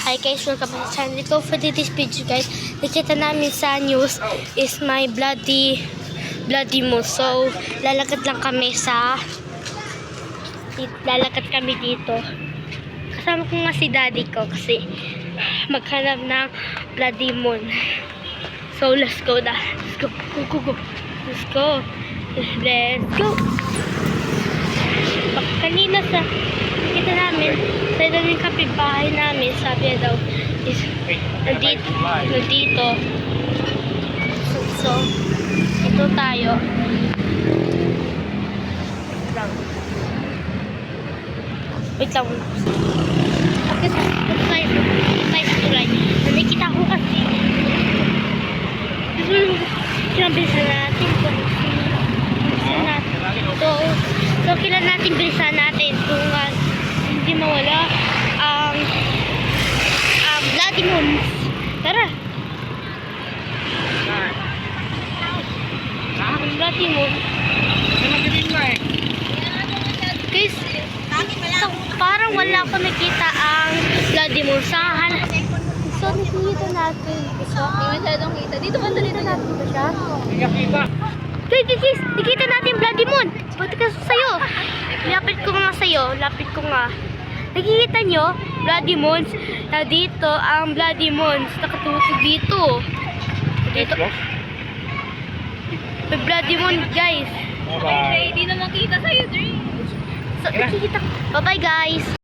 Hi guys, welcome back sa channel ko. For this video guys, nakita namin sa news is my bloody moon. So, lalakad kami dito. Kasama ko nga si daddy ko kasi maghanap ng bloody moon. So, let's go na. Let's go. Let's go. Let's go. Kanina nakita namin sa daming kapitbahay namin, sabi daw is nandito. So ito tayo. Wait lang. Bakit tayo sa tulay? Nakikita ko kasi. Kailan bilisan natin ito. So kailan natin bilisan natin kung hindi mawala ang bloody moon. Tara. Ang bloody moon. Guys, parang wala ko nakita ang bloody moon. So nakikita natin. Hindi masyadong kita. Dito ba Nakikita natin ba siya? Guys, Nakikita natin yung bloody moon. Ba't ka sa'yo? Lapit ko nga sa'yo. Nakikita nyo? Bloody moons. Dito ang bloody moons. Nakatutok dito. Dito. May bloody moon guys. Okay, hindi na makita sa'yo, Dre. So nakikita. Bye bye guys.